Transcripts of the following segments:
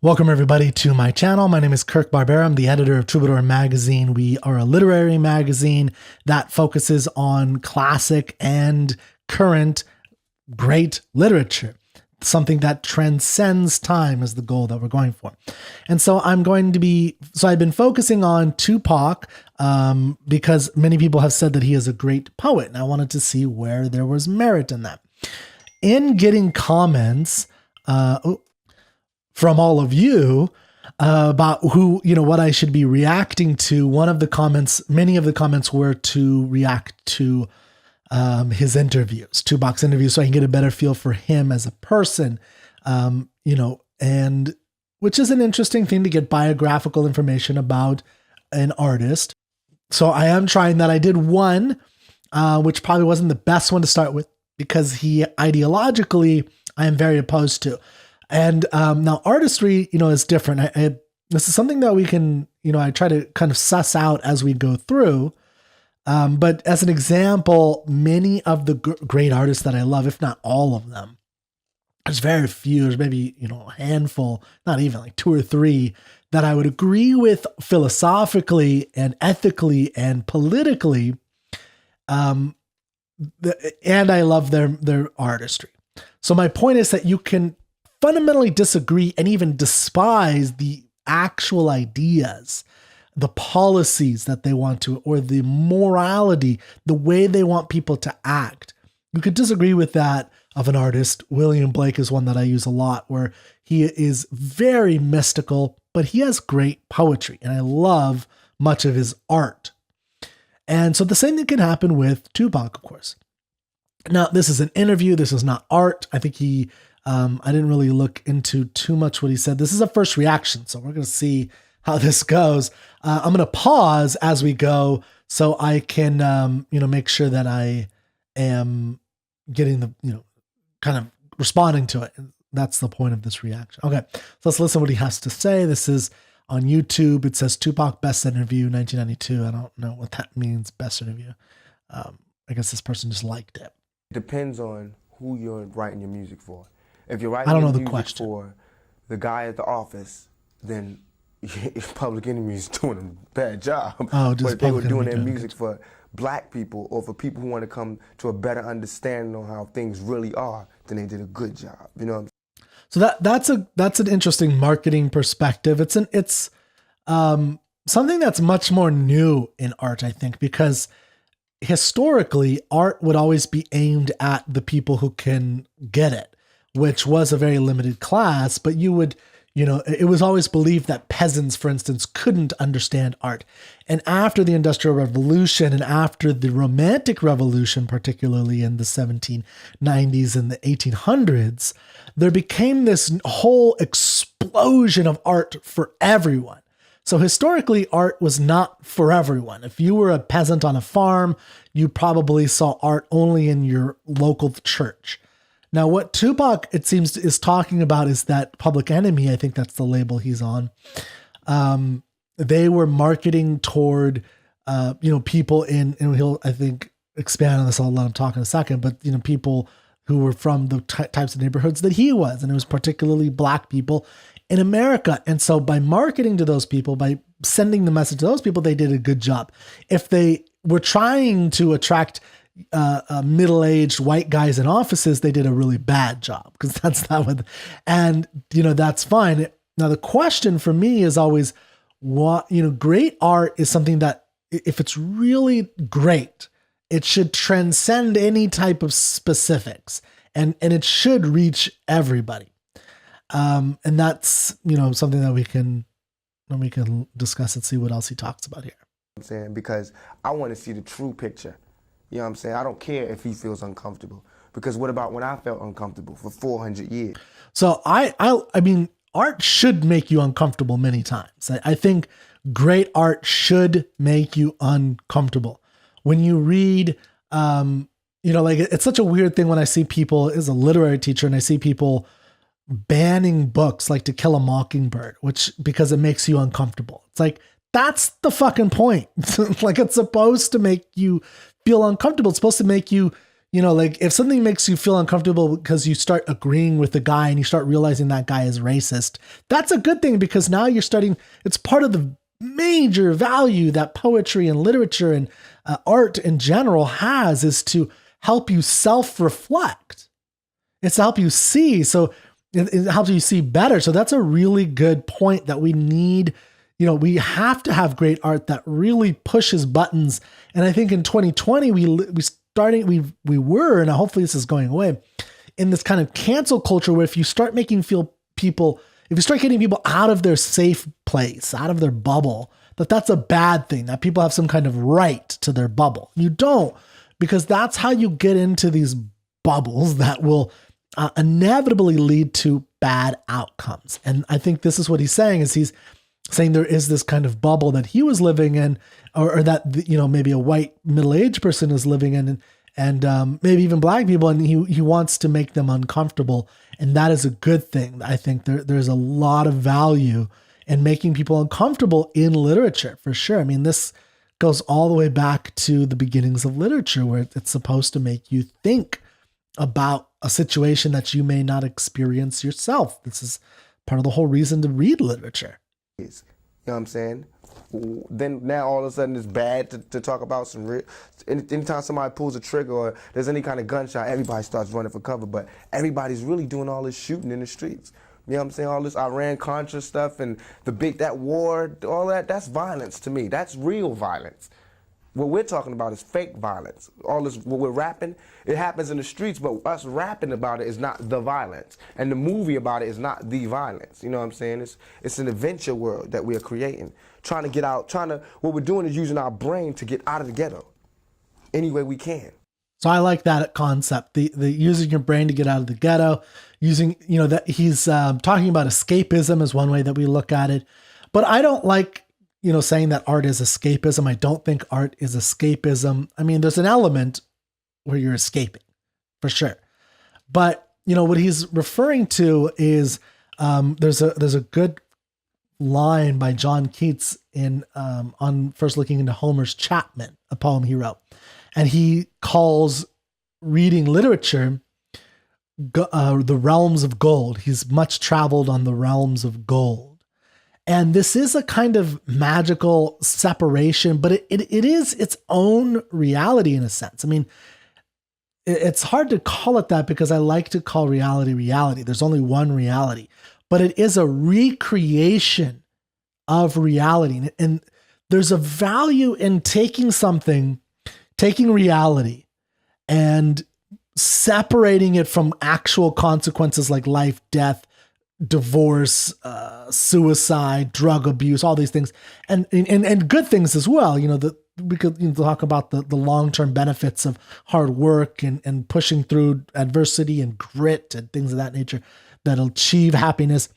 Welcome everybody to my channel. My name is Kirk Barbera. I'm the editor of Troubadour Magazine. We are a literary magazine that focuses on classic and current great literature. Something that transcends time is the goal that we're going for. And so I've been focusing on Tupac because many people have said that he is a great poet, and I wanted to see where there was merit in that. In getting comments, from all of you about what I should be reacting to. Many of the comments were to react to his interviews, Tupac's interviews, so I can get a better feel for him as a person, and which is an interesting thing to get biographical information about an artist. So I am trying that. I did one, which probably wasn't the best one to start with because he ideologically I am very opposed to. And now artistry, is different. This is something that we can, I try to kind of suss out as we go through. But as an example, many of the great artists that I love, if not all of them, there's very few, there's maybe, a handful, not even like two or three that I would agree with philosophically and ethically and politically. And I love their artistry. So my point is that you can fundamentally disagree and even despise the actual ideas, the policies that they want to, or the morality, the way they want people to act. You could disagree with that of an artist. William Blake is one that I use a lot, where he is very mystical, but he has great poetry, and I love much of his art. And so the same thing can happen with Tupac, of course. Now, this is an interview. This is not art. I think I didn't really look into too much what he said. This is a first reaction, so we're going to see how this goes. I'm going to pause as we go so I can, make sure that I am getting the, kind of responding to it. And that's the point of this reaction. Okay, so let's listen to what he has to say. This is on YouTube. It says Tupac Best Interview 1992. I don't know what that means, Best Interview. I guess this person just liked it. Depends on who you're writing your music for. If you're writing music for the guy at the office, then Public Enemy is doing a bad job. Oh, but if they were doing their music for black people or for people who want to come to a better understanding on how things really are, then they did a good job. You know what I'm saying? So that's an interesting marketing perspective. It's something that's much more new in art, I think, because historically art would always be aimed at the people who can get it, which was a very limited class, but you would, it was always believed that peasants, for instance, couldn't understand art. And after the Industrial Revolution and after the Romantic Revolution, particularly in the 1790s and the 1800s, there became this whole explosion of art for everyone. So historically, art was not for everyone. If you were a peasant on a farm, you probably saw art only in your local church. Now, what Tupac, it seems, is talking about is that Public Enemy, I think that's the label he's on. They were marketing toward, people and he'll, I think, expand on this. I'll let him talk in a second, but, people who were from the types of neighborhoods that he was, and it was particularly black people in America. And so by marketing to those people, by sending the message to those people, they did a good job. If they were trying to attract middle-aged white guys in offices, they did a really bad job, because that's not what, and that's fine. Now the question for me is always, what, great art is something that if it's really great, it should transcend any type of specifics, and it should reach everybody. And that's, something that we can discuss and see what else he talks about here. I'm saying, because I want to see the true picture. You know what I'm saying? I don't care if he feels uncomfortable, because what about when I felt uncomfortable for 400 years? So I mean, art should make you uncomfortable many times. I think great art should make you uncomfortable. When you read, it's such a weird thing when I see people, as a literary teacher, and I see people banning books like To Kill a Mockingbird, because it makes you uncomfortable. It's like, that's the fucking point. Like, it's supposed to make you feel uncomfortable. It's supposed to make you, like if something makes you feel uncomfortable because you start agreeing with the guy and you start realizing that guy is racist, that's a good thing, because now it's part of the major value that poetry and literature and art in general has, is to help you self-reflect. It's to help you see. So it helps you see better. So that's a really good point, that we need, we have to have great art that really pushes buttons. And I think in 2020, we were, and hopefully this is going away, in this kind of cancel culture where if you start getting people out of their safe place, out of their bubble, that's a bad thing, that people have some kind of right to their bubble. You don't, because that's how you get into these bubbles that will inevitably lead to bad outcomes. And I think this is what he's saying, is he's saying there is this kind of bubble that he was living in, or that, maybe a white middle-aged person is living in, and maybe even black people, and he wants to make them uncomfortable. And that is a good thing. I think there's a lot of value in making people uncomfortable in literature, for sure. I mean, this goes all the way back to the beginnings of literature, where it's supposed to make you think about a situation that you may not experience yourself. This is part of the whole reason to read literature. You know what I'm saying? Then now all of a sudden it's bad to talk about some real. Anytime somebody pulls a trigger or there's any kind of gunshot, everybody starts running for cover. But everybody's really doing all this shooting in the streets. You know what I'm saying? All this Iran-Contra stuff and that war, all that's violence to me. That's real violence. What we're talking about is fake violence. All this, what we're rapping, it happens in the streets, but us rapping about it is not the violence. And the movie about it is not the violence. You know what I'm saying? It's an adventure world that we are creating. What we're doing is using our brain to get out of the ghetto any way we can. So I like that concept, the using your brain to get out of the ghetto, using, that he's talking about escapism is one way that we look at it. But I don't like, saying that art is escapism. I don't think art is escapism. I mean, there's an element where you're escaping, for sure. But, what he's referring to is there's a good line by John Keats on first looking into Homer's Chapman, a poem he wrote. And he calls reading literature the realms of gold. He's much traveled on the realms of gold. And this is a kind of magical separation, but it is its own reality in a sense. I mean, it's hard to call it that, because I like to call reality. There's only one reality, but it is a recreation of reality. And there's a value in taking reality and separating it from actual consequences like life, death, divorce, suicide, drug abuse, all these things, and good things as well. We could talk about the long-term benefits of hard work and pushing through adversity and grit and things of that nature that'll achieve happiness.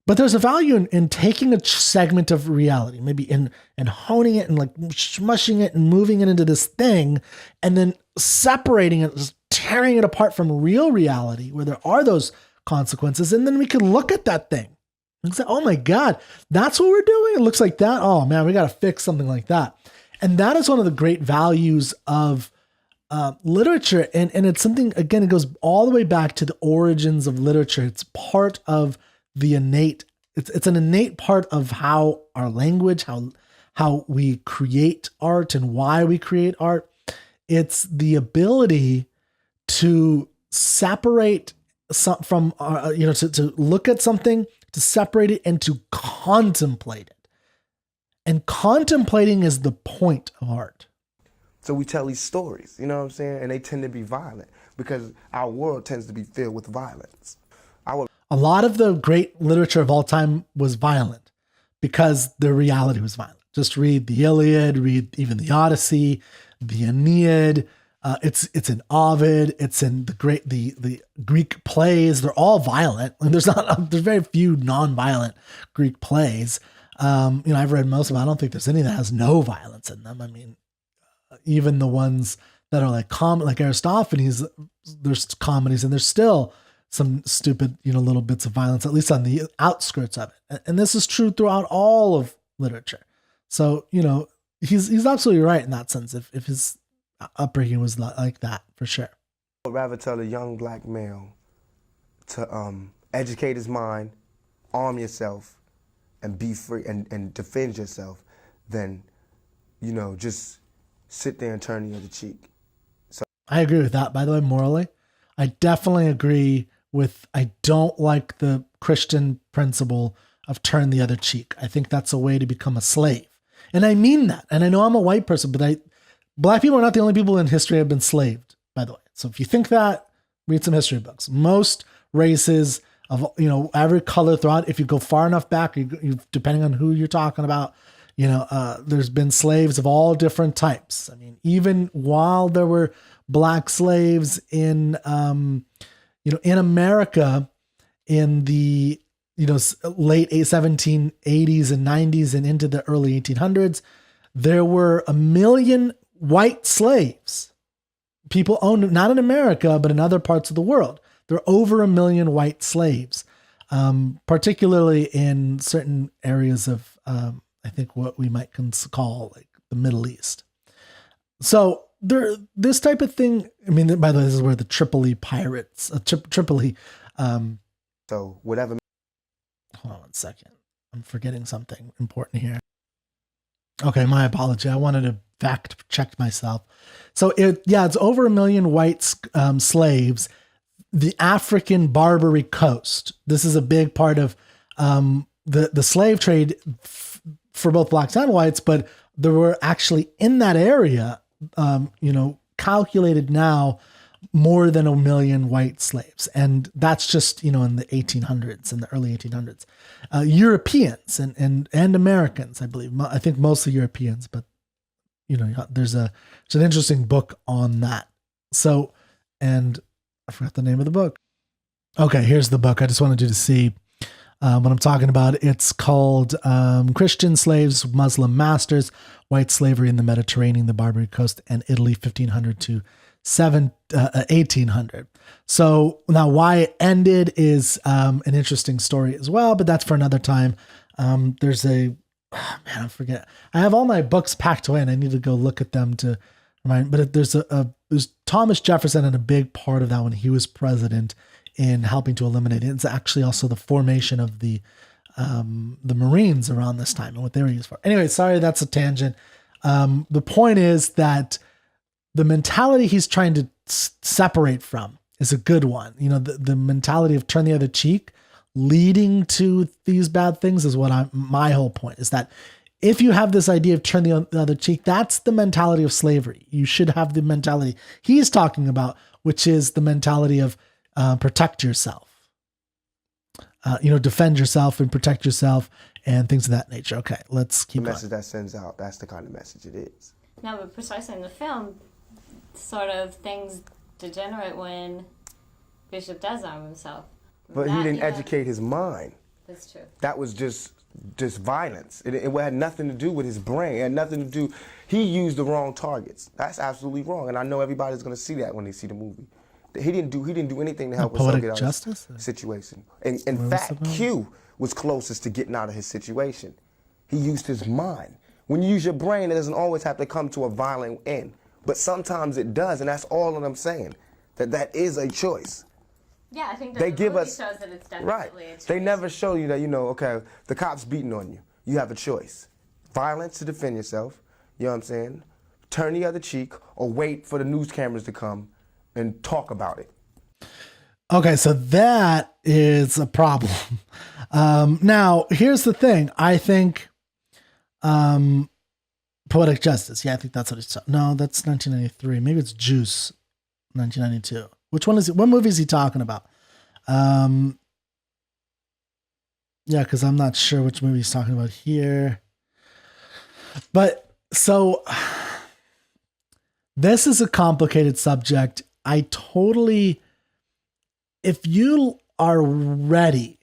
But there's a value in taking a segment of reality, maybe in honing it and like smushing it and moving it into this thing, and then separating it, just tearing it apart from real reality where there are those consequences. And then we can look at that thing and say, oh my God, that's what we're doing. It looks like that. Oh man, we got to fix something like that. And that is one of the great values of literature. And it's something, again, it goes all the way back to the origins of literature. It's part of the innate, it's an innate part of how our language, how we create art and why we create art. It's the ability to separate from, to look at something, to separate it, and to contemplate it. And contemplating is the point of art. So we tell these stories, you know what I'm saying? And they tend to be violent because our world tends to be filled with violence. A lot of the great literature of all time was violent because the reality was violent. Just read the Iliad, read even the Odyssey, the Aeneid. It's in Ovid. It's in the Greek plays. They're all violent. And there's very few non-violent Greek plays. I've read most of them. I don't think there's any that has no violence in them. I mean, even the ones that are like Aristophanes, there's comedies and there's still some stupid, little bits of violence, at least on the outskirts of it. And this is true throughout all of literature. So, he's absolutely right in that sense. If his upbringing was like that for sure. I would rather tell a young black male to educate his mind, arm yourself, and be free and defend yourself than, just sit there and turn the other cheek. I agree with that, by the way, morally. I definitely agree with, I don't like the Christian principle of turn the other cheek. I think that's a way to become a slave. And I mean that. And I know I'm a white person, but black people are not the only people in history have been slaved, by the way. So if you think that, read some history books. Most races of, every color throughout, if you go far enough back, depending on who you're talking about, there's been slaves of all different types. I mean, even while there were black slaves in America in the, late 1780s and 90s and into the early 1800s, there were 1 million white slaves. People owned, not in America, but in other parts of the world. There are over 1 million white slaves, particularly in certain areas of, I think what we might call like the Middle East. So this type of thing, I mean, by the way, this is where the Tripoli pirates, so whatever. Hold on 1 second. I'm forgetting something important here. Okay, my apology. I wanted to fact check myself. So it's over 1 million white slaves. The African Barbary Coast. This is a big part of the slave trade for both blacks and whites, but there were actually in that area, calculated now more than 1 million white slaves. And that's just, in the 1800s, in the early 1800s. Europeans and Americans, I believe. I think mostly Europeans, but, there's an interesting book on that. So, and I forgot the name of the book. Okay, here's the book. I just wanted you to see what I'm talking about. It's called Christian Slaves, Muslim Masters, White Slavery in the Mediterranean, the Barbary Coast, and Italy, 1500 to 1800. So now why it ended is an interesting story as well, but that's for another time. There's I forget. I have all my books packed away and I need to go look at them to remind, but there's Thomas Jefferson had a big part of that when he was president in helping to eliminate it. It's actually also the formation of the Marines around this time and what they were used for. Anyway, sorry, that's a tangent. The point is that the mentality he's trying to separate from is a good one. The mentality of turn the other cheek leading to these bad things is what my whole point is, that if you have this idea of turn the other cheek, that's the mentality of slavery. You should have the mentality he's talking about, which is the mentality of protect yourself, defend yourself and protect yourself and things of that nature. Okay, let's keep the message going. That sends out, that's the kind of message it is. No, but precisely in the film, sort of things degenerate when Bishop does arm himself. But he didn't educate his mind. That's true. That was just violence. It had nothing to do with his brain. It had nothing to do. He used the wrong targets. That's absolutely wrong, and I know everybody's going to see that when they see the movie. He didn't do anything to help us get out of his situation. In fact, Q was closest to getting out of his situation. He used his mind. When you use your brain, it doesn't always have to come to a violent end, but sometimes it does, and that's all that I'm saying. That is a choice. Yeah, I think they the give movie us shows that it's definitely right. a choice. They never show you that, okay, the cop's beating on you. You have a choice. Violence to defend yourself, you know what I'm saying? Turn the other cheek or wait for the news cameras to come and talk about it. Okay, so that is a problem. Now, here's the thing. I think Poetic Justice. Yeah, I think that's what it's. No, that's 1993. Maybe it's Juice, 1992. Which one is it? What movie is he talking about? Yeah, because I'm not sure which movie he's talking about here. But so this is a complicated subject. If you are ready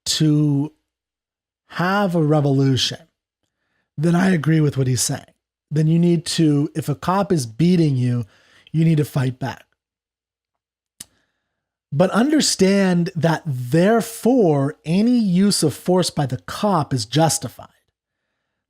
to have a revolution, then I agree with what he's saying. Then you need to, if a cop is beating you, you need to fight back. But understand that therefore any use of force by the cop is justified.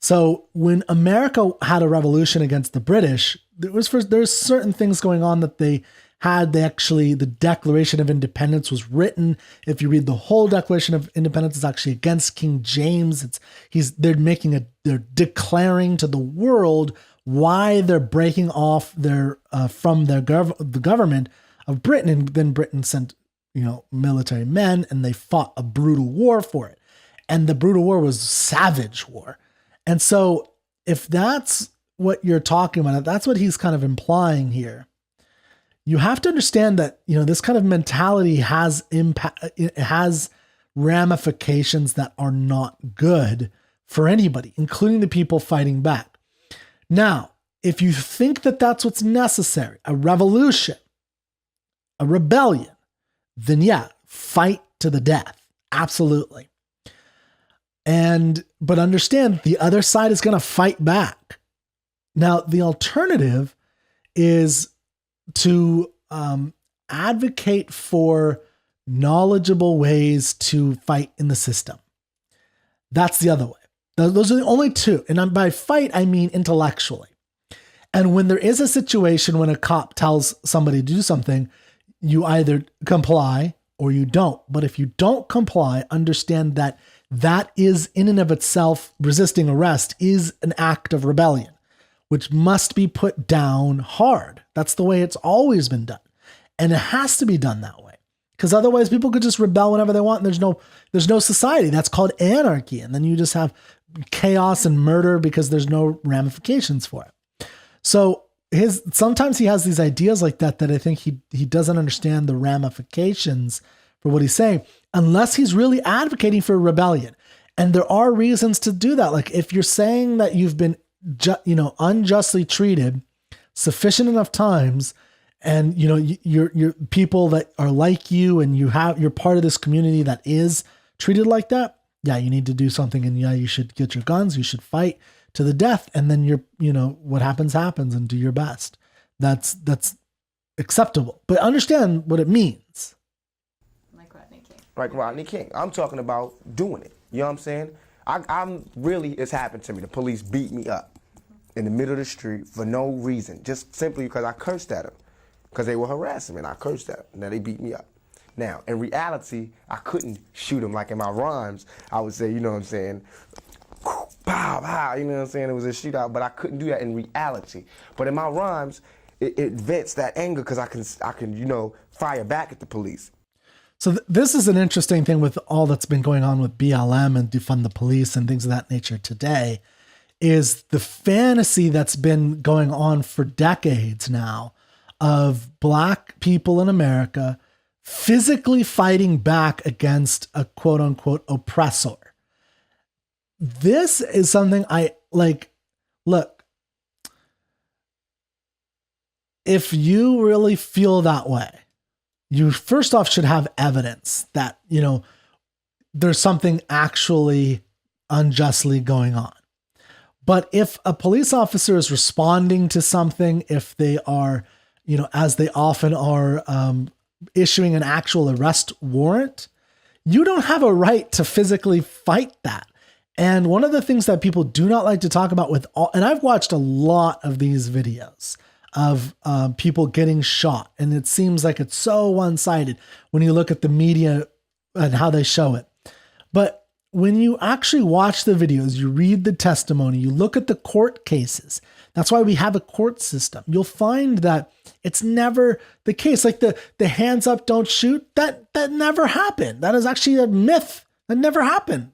So when America had a revolution against the British, there's certain things going on that they had. The Declaration of Independence was written. If you read the whole Declaration of Independence, it's actually against King James. They're declaring to the world why they're breaking off from the government of Britain, and then Britain sent military men, and they fought a brutal war for it. And the brutal war was savage war. And so if that's what you're talking about, that's what he's kind of implying here. You have to understand that, this kind of mentality has impact. It has ramifications that are not good for anybody, including the people fighting back. Now, if you think that that's what's necessary, a revolution, a rebellion, then yeah, fight to the death. Absolutely. But understand the other side is going to fight back. Now, the alternative is to advocate for knowledgeable ways to fight in the system. That's the other way. Those are the only two. And by fight, I mean intellectually. And when there is a situation when a cop tells somebody to do something, you either comply or you don't. But if you don't comply, understand that that is in and of itself, resisting arrest is an act of rebellion, which must be put down hard. That's the way it's always been done. And it has to be done that way, because otherwise people could just rebel whenever they want. And there's no society. That's called anarchy. And then you just have chaos and murder because there's no ramifications for it. So sometimes he has these ideas like that I think he doesn't understand the ramifications for what he's saying, unless he's really advocating for rebellion. And there are reasons to do that. Like if you're saying that you've been unjustly treated sufficient enough times, and you're people that are like you, and you're part of this community that is treated like that, yeah, you need to do something, and yeah, you should get your guns, you should fight to the death, and then what happens, and do your best. That's acceptable. But understand what it means. Like Rodney King. I'm talking about doing it. You know what I'm saying? I'm really, it's happened to me. The police beat me up in the middle of the street for no reason, just simply because I cursed at them, because they were harassing me, and I cursed at them. Now they beat me up. Now, in reality, I couldn't shoot them like in my rhymes. I would say, you know what I'm saying, pow, pow, you know what I'm saying? It was a shootout, but I couldn't do that in reality. But in my rhymes, it vents that anger, because I can fire back at the police. So this is an interesting thing with all that's been going on with BLM and defund the police and things of that nature today, is the fantasy that's been going on for decades now of Black people in America physically fighting back against a quote unquote oppressor. This is something I like. Look, if you really feel that way, you first off should have evidence that, there's something actually unjustly going on. But if a police officer is responding to something, if they are, as they often are, issuing an actual arrest warrant, you don't have a right to physically fight that. And one of the things that people do not like to talk about and I've watched a lot of these videos of people getting shot, and it seems like it's so one-sided when you look at the media and how they show it. But when you actually watch the videos, you read the testimony, you look at the court cases, that's why we have a court system. You'll find that it's never the case. Like the hands up, don't shoot, that never happened. That is actually a myth. That never happened.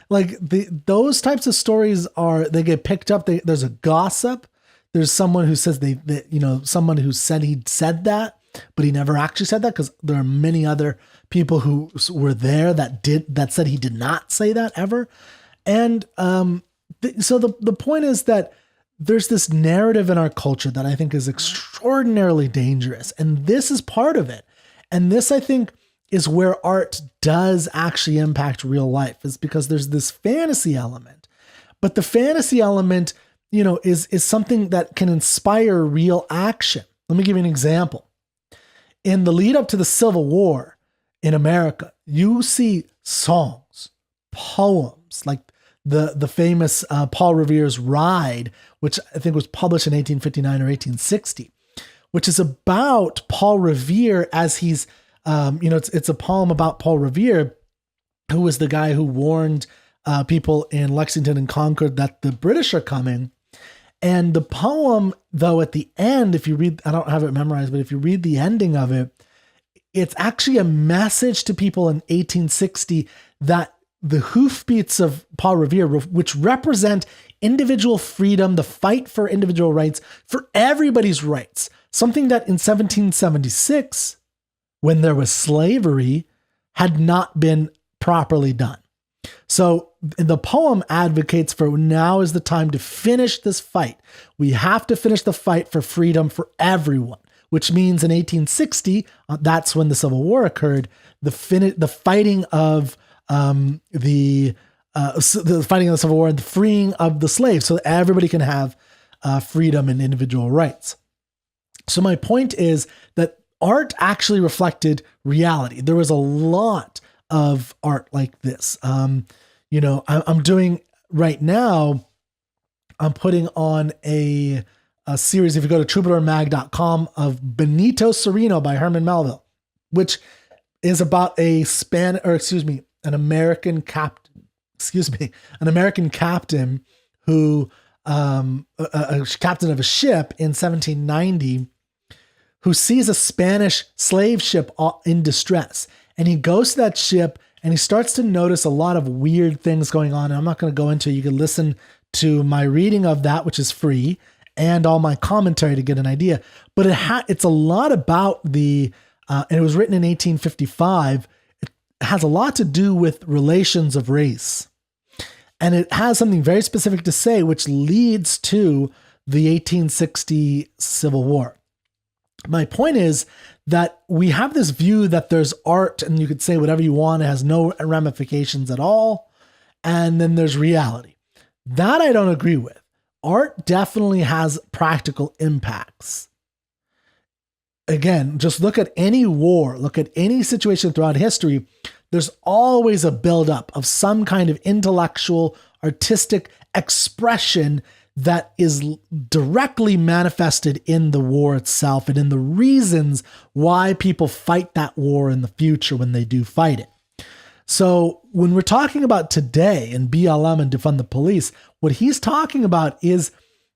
Those types of stories they get picked up. There's a gossip. There's someone who says someone who said he said that, but he never actually said that, because there are many other people who were there that said he did not say that ever. And so the point is that there's this narrative in our culture that I think is extraordinarily dangerous, and this is part of it. And this, I think, is where art does actually impact real life, is because there's this fantasy element, but the fantasy element, is something that can inspire real action. Let me give you an example. In the lead up to the Civil War in America, you see songs, poems, like the famous Paul Revere's Ride, which I think was published in 1859 or 1860, which is about Paul Revere as he's, it's a poem about Paul Revere, who was the guy who warned people in Lexington and Concord that the British are coming. And the poem, though, at the end, if you read, I don't have it memorized, but if you read the ending of it, it's actually a message to people in 1860 that the hoofbeats of Paul Revere, which represent individual freedom, the fight for individual rights, for everybody's rights, something that in 1776, when there was slavery, had not been properly done. So the poem advocates for now is the time to finish this fight. We have to finish the fight for freedom for everyone, which means in 1860, that's when the Civil War occurred, the fighting of the fighting of the Civil War and the freeing of the slaves so that everybody can have freedom and individual rights. So my point is that art actually reflected reality. There was a lot of art like this. I'm doing right now, I'm putting on a series, if you go to troubadourmag.com, of Benito Cereno by Herman Melville, which is about an American captain who, a captain of a ship in 1790, who sees a Spanish slave ship in distress. And he goes to that ship and he starts to notice a lot of weird things going on. And I'm not going to go into it. You can listen to my reading of that, which is free, and all my commentary to get an idea. But it's a lot about and it was written in 1855. It has a lot to do with relations of race. And it has something very specific to say, which leads to the 1860 Civil War. My point is that we have this view that there's art and you could say whatever you want. It has no ramifications at all. And then there's reality. That I don't agree with. Art definitely has practical impacts. Again, just look at any war, look at any situation throughout history. There's always a buildup of some kind of intellectual, artistic expression that is directly manifested in the war itself and in the reasons why people fight that war in the future when they do fight it. So when we're talking about today in BLM and defund the police, what he's talking about is,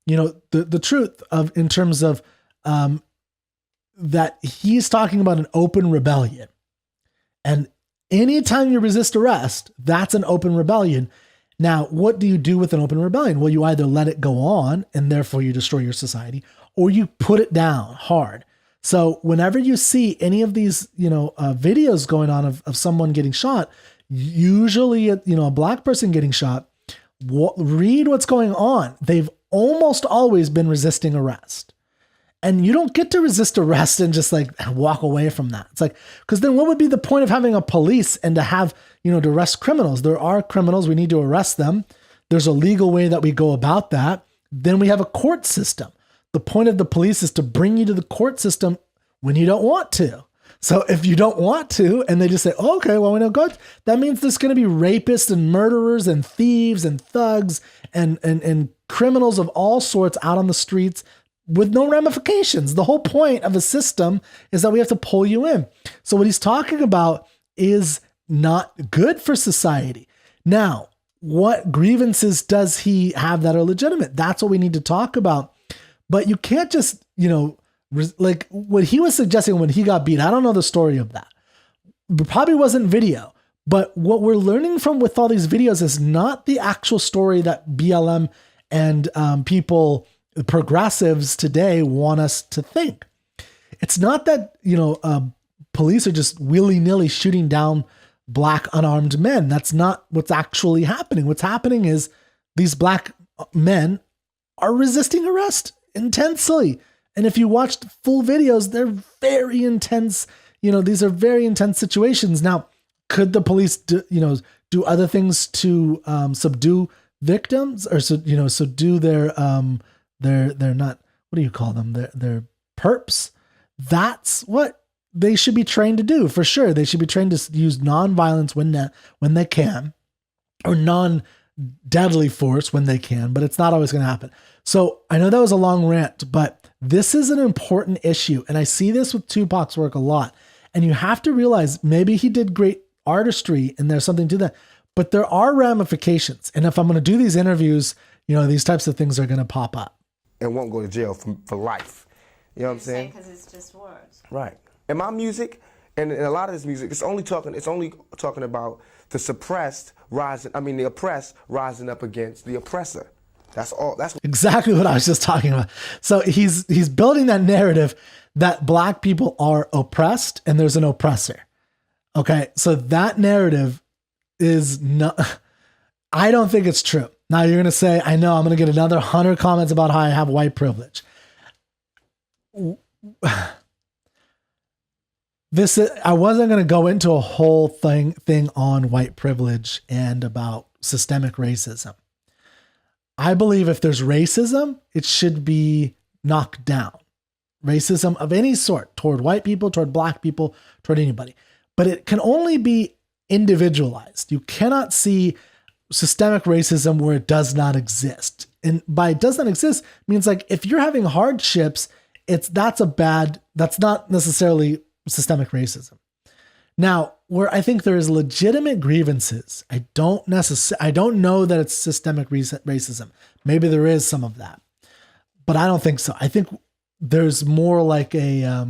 the truth of, in terms of that he's talking about an open rebellion. And anytime you resist arrest, that's an open rebellion. Now, what do you do with an open rebellion? Well, you either let it go on and therefore you destroy your society, or you put it down hard. So whenever you see any of these, videos going on of someone getting shot, usually, a black person getting shot, read what's going on. They've almost always been resisting arrest. And you don't get to resist arrest and just like walk away from that. It's like, because then what would be the point of having a police and to have, to arrest criminals? There are criminals. We need to arrest them. There's a legal way that we go about that. Then we have a court system. The point of the police is to bring you to the court system when you don't want to. So if you don't want to, and they just say, oh, okay, well, we don't go, that means there's going to be rapists and murderers and thieves and thugs and criminals of all sorts out on the streets with no ramifications. The whole point of a system is that we have to pull you in. So what he's talking about is not good for society. Now, what grievances does he have that are legitimate? That's what we need to talk about. But you can't just, like what he was suggesting when he got beat. I don't know the story of that. It probably wasn't video. But what we're learning from with all these videos is not the actual story that BLM and progressives today want us to think. It's not that, police are just willy-nilly shooting down black unarmed men. That's not what's actually happening. What's happening is these black men are resisting arrest intensely. And if you watched full videos, they're very intense. These are very intense situations. Now, could the police do other things to subdue victims or subdue their they're not, what do you call them? They're perps. That's what they should be trained to do for sure. They should be trained to use nonviolence when they can, or deadly force when they can, but it's not always going to happen. So I know that was a long rant, but this is an important issue. And I see this with Tupac's work a lot. And you have to realize maybe he did great artistry and there's something to that, but there are ramifications. And if I'm going to do these interviews, these types of things are going to pop up. And won't go to jail for life. You know what I'm saying? Because it's just words. Right. And my music, and a lot of this music, it's only talking about the oppressed rising up against the oppressor. That's all. That's exactly what I was just talking about. So he's building that narrative that black people are oppressed and there's an oppressor. Okay. So that narrative is not, I don't think it's true. Now you're going to say, I know I'm going to get another 100 comments about how I have white privilege. I wasn't going to go into a whole thing on white privilege and about systemic racism. I believe if there's racism, it should be knocked down. Racism of any sort toward white people, toward black people, toward anybody. But it can only be individualized. You cannot see systemic racism where it does not exist. And by it does not exist means like if you're having hardships, that's not necessarily systemic racism. Now, where I think there is legitimate grievances, I don't know that it's systemic racism. Maybe there is some of that, but I don't think so. I think there's more like a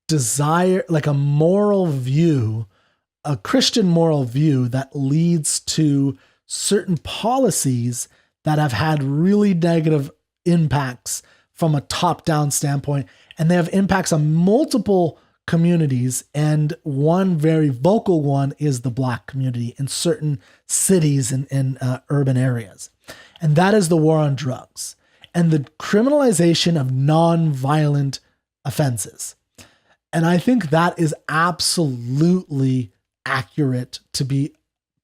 desire, like a moral view, a Christian moral view that leads to certain policies that have had really negative impacts from a top-down standpoint, and they have impacts on multiple communities, and one very vocal one is the black community in certain cities and urban areas. And that is the war on drugs and the criminalization of non-violent offenses. And I think that is absolutely accurate to be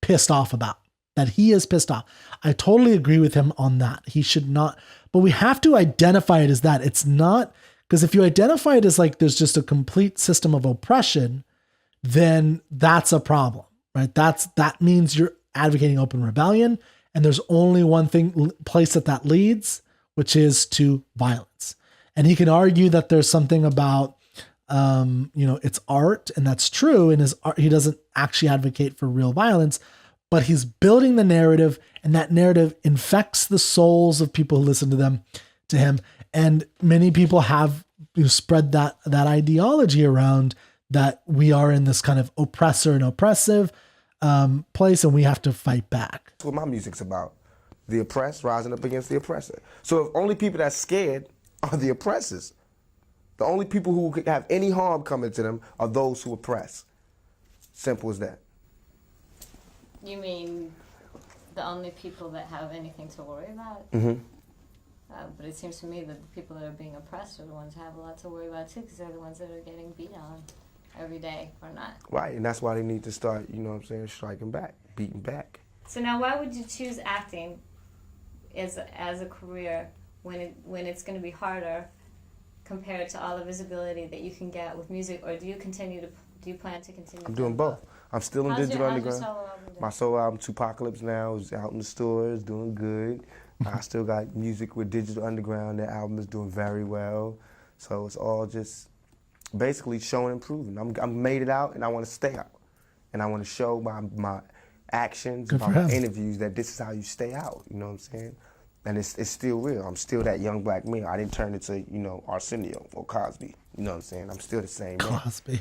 pissed off about, that he is pissed off. I totally agree with him on that. He should not, but we have to identify it as that. It's not, because if you identify it as like there's just a complete system of oppression, then that's a problem, right? That means you're advocating open rebellion, and there's only one place that leads, which is to violence. And he can argue that there's something about, it's art, and that's true. And he doesn't actually advocate for real violence, but he's building the narrative, and that narrative infects the souls of people who listen to him. And many people have spread that ideology around, that we are in this kind of oppressor and oppressive place, and we have to fight back. That's what my music's about. The oppressed rising up against the oppressor. So if only people that's scared are the oppressors. The only people who could have any harm coming to them are those who oppress. Simple as that. You mean the only people that have anything to worry about? Mm-hmm. But it seems to me that the people that are being oppressed are the ones who have a lot to worry about too, because they're the ones that are getting beat on every day or not. Right, and that's why they need to start, striking back, beating back. So now why would you choose acting as a career when it's going to be harder compared to all the visibility that you can get with music, or do you plan to continue? I'm doing both. I'm still in Digital Underground. My solo album, Tupac now, is out in the stores, doing good. I still got music with Digital Underground. That album is doing very well. So it's all just basically showing and proving. I'm made it out, and I want to stay out. And I want to show by my actions, by my interviews, that this is how you stay out. You know what I'm saying? And it's still real. I'm still that young black male. I didn't turn into, Arsenio or Cosby. You know what I'm saying? I'm still the same man. Cosby.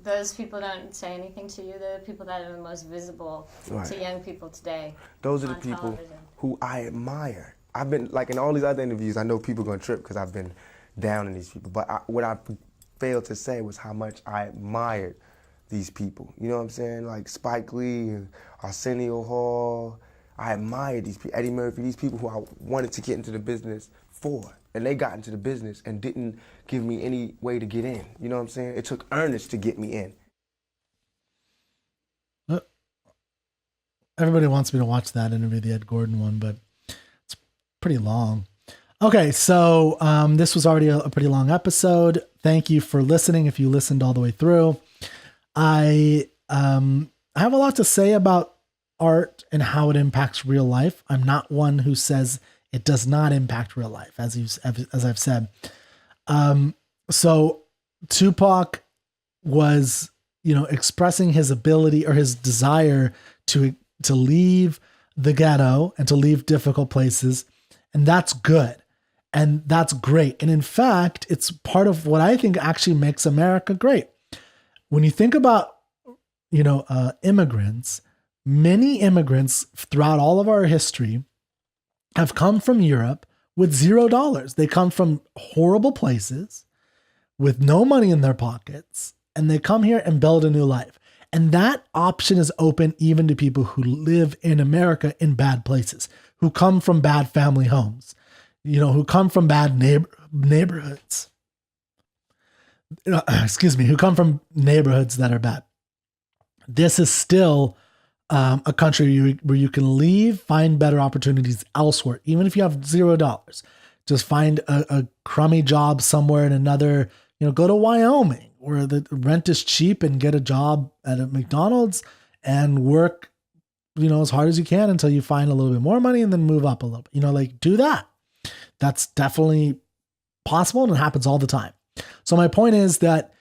Those people don't say anything to you. They're the people that are the most visible to young people today. Those are the people who I admire. I've been, like in all these other interviews, I know people are going to trip because I've been down on these people. But what I failed to say was how much I admired these people. You know what I'm saying? Like Spike Lee and Arsenio Hall. I admired these people. Eddie Murphy, these people who I wanted to get into the business for. And they got into the business and didn't give me any way to get in. You know what I'm saying? It took earnest to get me in. Everybody wants me to watch that interview, the Ed Gordon one, but it's pretty long. Okay, so this was already a pretty long episode. Thank you for listening if you listened all the way through. I have a lot to say about art and how it impacts real life. I'm not one who says it does not impact real life, as I've said. So Tupac was, expressing his ability or his desire to leave the ghetto and to leave difficult places. And that's good. And that's great. And in fact, it's part of what I think actually makes America great. When you think about, immigrants, many immigrants throughout all of our history have come from Europe with $0. They come from horrible places with no money in their pockets, and they come here and build a new life. And that option is open even to people who live in America in bad places, who come from bad family homes, who come from bad neighborhoods. Who come from neighborhoods that are bad. This is still a country where you can leave, find better opportunities elsewhere, even if you have $0. Just find a crummy job somewhere in another, go to Wyoming where the rent is cheap and get a job at a McDonald's and work, as hard as you can until you find a little bit more money and then move up a little bit, do that. That's definitely possible and it happens all the time. So my point is that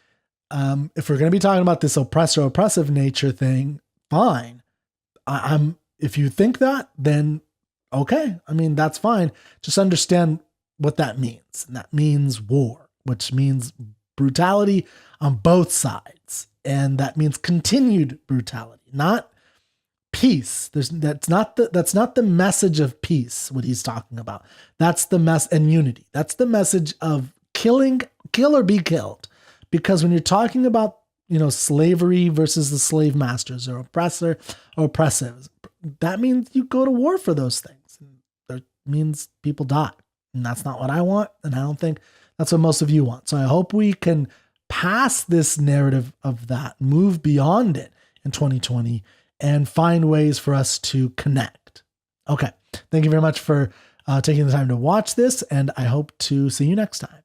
if we're going to be talking about this oppressive nature thing, fine. If you think that, then okay. That's fine. Just understand what that means. And that means war, which means brutality on both sides. And that means continued brutality, not peace. That's not the message of peace, what he's talking about. That's the and unity. That's the message of kill or be killed. Because when you're talking about, slavery versus the slave masters or oppressor or oppressives, that means you go to war for those things. That means people die. And that's not what I want. And I don't think that's what most of you want. So I hope we can pass this narrative of that, move beyond it in 2020 and find ways for us to connect. Okay. Thank you very much for taking the time to watch this. And I hope to see you next time.